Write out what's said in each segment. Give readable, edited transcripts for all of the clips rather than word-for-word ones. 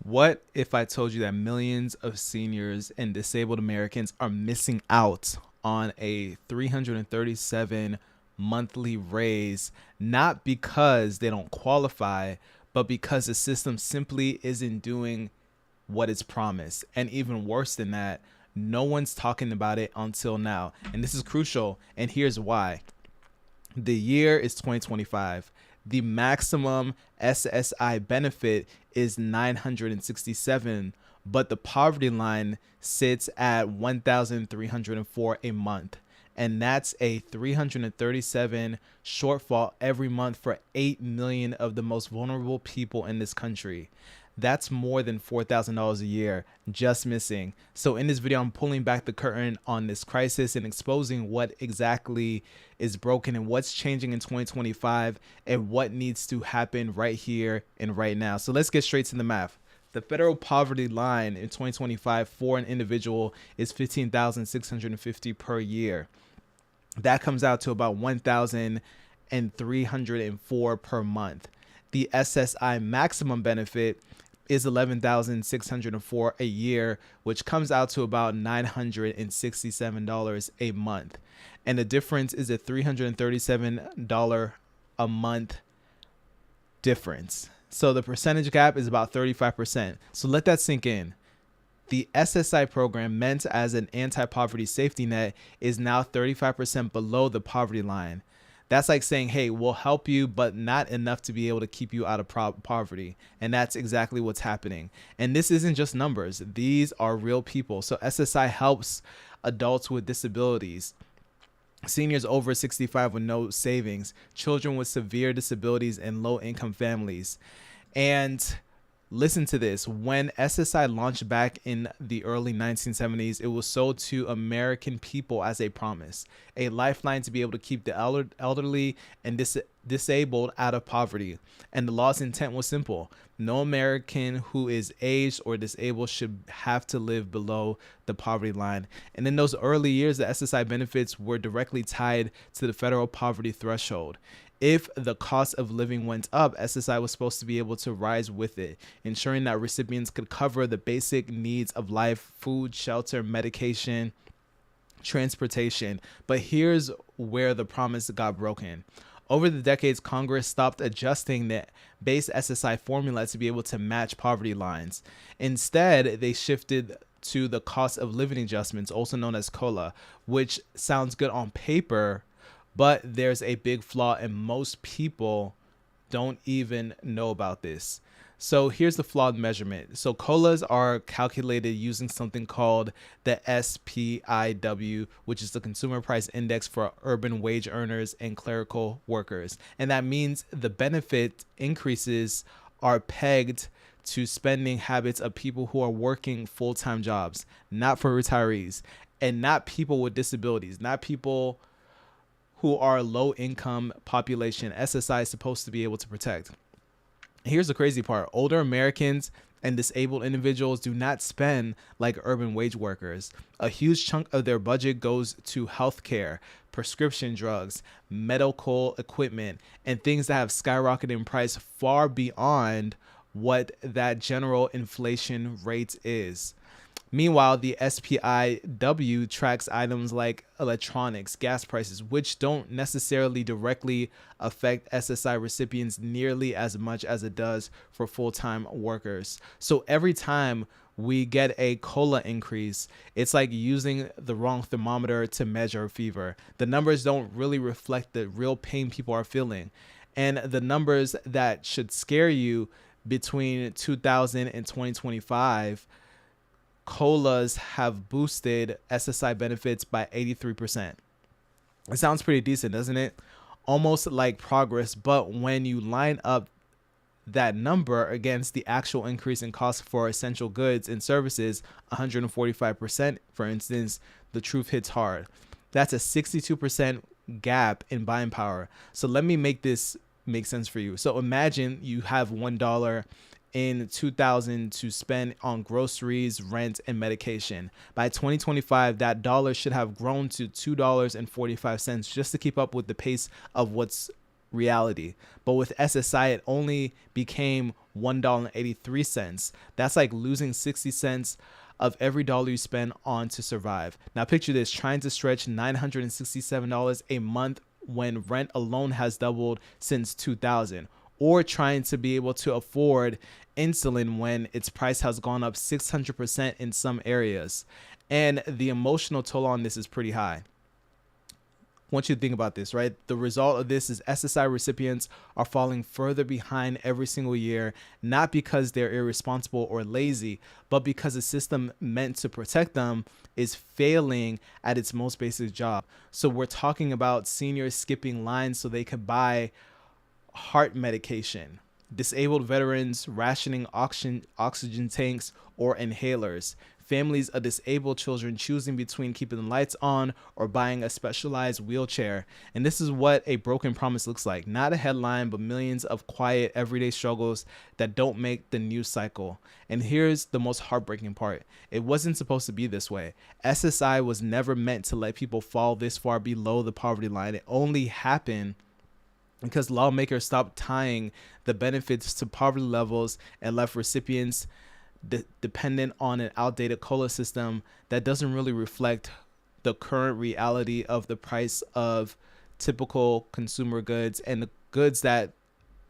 What if I told you that millions of seniors and disabled Americans are missing out on a 337 monthly raise, not because they don't qualify, but because the system simply isn't doing what is promised? And even worse than that, no one's talking about it until now. And this is crucial, and here's why. The year is 2025. The maximum SSI benefit is 967, but the poverty line sits at 1,304 a month. And that's a 337 shortfall every month for 8 million of the most vulnerable people in this country. That's more than $4,000 a year just missing. So in this video, I'm pulling back the curtain on this crisis and exposing what exactly is broken and what's changing in 2025 and what needs to happen right here and right now. So let's get straight to the math. The federal poverty line in 2025 for an individual is 15,650 per year. That comes out to about 1,304 per month. The SSI maximum benefit is 11,604 a year, which comes out to about $967 a month. And the difference is a $337 a month difference. So the percentage gap is about 35%. So let that sink in. The SSI program, meant as an anti-poverty safety net, is now 35% below the poverty line. That's like saying, hey, we'll help you, but not enough to be able to keep you out of poverty. And that's exactly what's happening. And this isn't just numbers. These are real people. So SSI helps adults with disabilities, seniors over 65 with no savings, children with severe disabilities, and low-income families. And listen to this. When SSI launched back in the early 1970s, it was sold to American people as a promise, a lifeline to be able to keep the elderly and disabled out of poverty. And the law's intent was simple. No American who is aged or disabled should have to live below the poverty line. And in those early years, the SSI benefits were directly tied to the federal poverty threshold. If the cost of living went up, SSI was supposed to be able to rise with it, ensuring that recipients could cover the basic needs of life: food, shelter, medication, transportation. But here's where the promise got broken. Over the decades, Congress stopped adjusting the base SSI formula to be able to match poverty lines. Instead, they shifted to the cost of living adjustments, also known as COLA, which sounds good on paper, but there's a big flaw, and most people don't even know about this. So here's the flawed measurement. So COLAs are calculated using something called the SPIW, which is the Consumer Price Index for urban wage earners and clerical workers. And that means the benefit increases are pegged to spending habits of people who are working full-time jobs, not for retirees, and not people with disabilities, not people who are low income population. SSI is supposed to be able to protect. Here's the crazy part. Older Americans and disabled individuals do not spend like urban wage workers. A huge chunk of their budget goes to healthcare, prescription drugs, medical equipment, and things that have skyrocketed in price far beyond what that general inflation rate is. Meanwhile, the SPIW tracks items like electronics, gas prices, which don't necessarily directly affect SSI recipients nearly as much as it does for full-time workers. So every time we get a COLA increase, it's like using the wrong thermometer to measure a fever. The numbers don't really reflect the real pain people are feeling. And the numbers that should scare you: between 2000 and 2025, COLAs have boosted SSI benefits by 83%. It sounds pretty decent, doesn't it? Almost like progress, but when you line up that number against the actual increase in cost for essential goods and services, 145%, for instance, the truth hits hard. That's a 62% gap in buying power. So let me make this make sense for you. So imagine you have $1 in 2000 to spend on groceries, rent, and medication. By 2025, that dollar should have grown to $2.45 just to keep up with the pace of what's reality. But with SSI, it only became $1.83. That's like losing 60 cents of every dollar you spend on to survive. Now picture this, trying to stretch $967 a month when rent alone has doubled since 2000, or trying to be able to afford insulin when its price has gone up 600% in some areas. And the emotional toll on this is pretty high. I want you to think about this, right? The result of this is SSI recipients are falling further behind every single year, not because they're irresponsible or lazy, but because the system meant to protect them is failing at its most basic job. So we're talking about seniors skipping lines so they can buy heart medication, disabled veterans rationing oxygen tanks or inhalers, families of disabled children choosing between keeping the lights on or buying a specialized wheelchair. And this is what a broken promise looks like. Not a headline, but millions of quiet, everyday struggles that don't make the news cycle. And here's the most heartbreaking part. It wasn't supposed to be this way. SSI was never meant to let people fall this far below the poverty line. It only happened because lawmakers stopped tying the benefits to poverty levels and left recipients dependent on an outdated COLA system that doesn't really reflect the current reality of the price of typical consumer goods and the goods that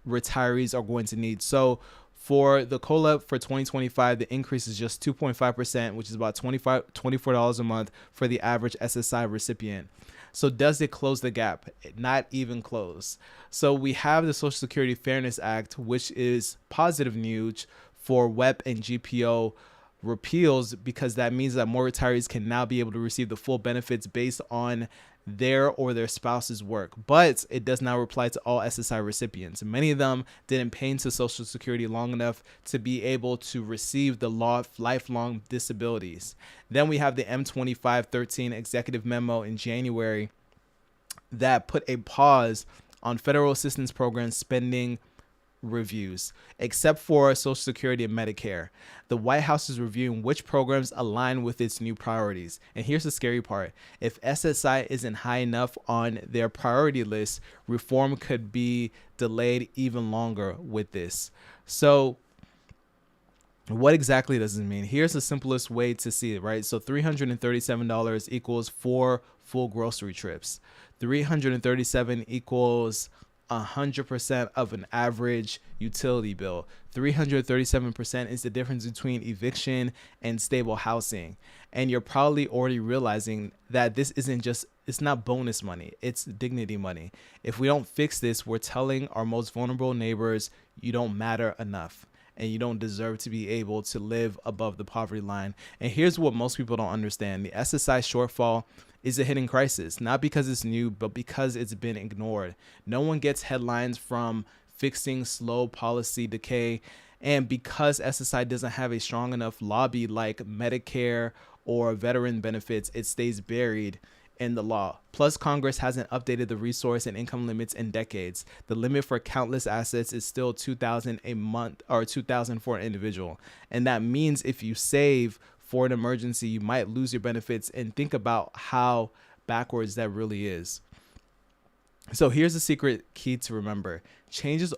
retirees are going to need. So for the COLA for 2025, the increase is just 2.5%, which is about $24 a month for the average SSI recipient. So does it close the gap? Not even close. So we have the Social Security Fairness Act, which is positive news for WEP and GPO repeals, because that means that more retirees can now be able to receive the full benefits based on their or their spouse's work. But it does not apply to all SSI recipients. Many of them didn't pay into Social Security long enough to be able to receive the lifelong disabilities. Then we have the M2513 executive memo in January that put a pause on federal assistance program spending reviews, except for Social Security and Medicare. The White House is reviewing which programs align with its new priorities. And here's the scary part. If SSI isn't high enough on their priority list, reform could be delayed even longer with this. So what exactly does this mean? Here's the simplest way to see it, right? So $337 equals 4 full grocery trips. $337 equals 100% of an average utility bill. 337% is the difference between eviction and stable housing. And you're probably already realizing that this isn't just, it's not bonus money, it's dignity money. If we don't fix this, we're telling our most vulnerable neighbors, you don't matter enough and you don't deserve to be able to live above the poverty line. And here's what most people don't understand. The SSI shortfall is a hidden crisis, not because it's new, but because it's been ignored. No one gets headlines from fixing slow policy decay. And because SSI doesn't have a strong enough lobby like Medicare or veteran benefits, it stays buried in the law. Plus, Congress hasn't updated the resource and income limits in decades. The limit for countless assets is still $2,000 a month or $2,000 for an individual. And that means if you save for an emergency, you might lose your benefits, and think about how backwards that really is. So here's the secret key to remember. Changes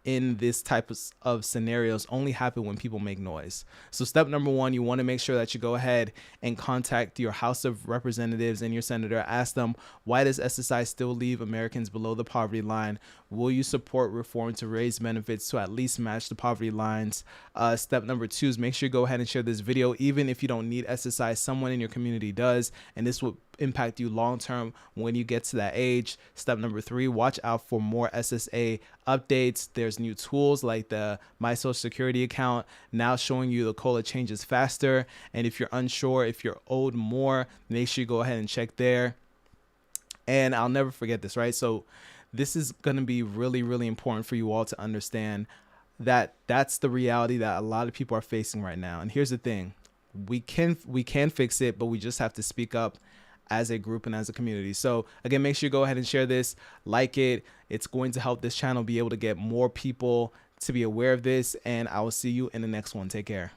in this type of scenarios only happen when people make noise. So step number one, you want to make sure that you go ahead and contact your House of Representatives and your senator. Ask them, why does SSI still leave Americans below the poverty line? Will you support reform to raise benefits to at least match the poverty lines? Step number two is make sure you go ahead and share this video. Even if you don't need SSI, someone in your community does, and this will impact you long term when you get to that age. Step number three, watch out for more SSA updates. There's new tools like the My Social Security account now showing you the COLA changes faster. And if you're unsure, if you're owed more, make sure you go ahead and check there. And I'll never forget this, right? So this is going to be really, really important for you all to understand that that's the reality that a lot of people are facing right now. And here's the thing. We can fix it, but we just have to speak up as a group and as a community. So again, make sure you go ahead and share this, like it. It's going to help this channel be able to get more people to be aware of this. And I will see you in the next one. Take care.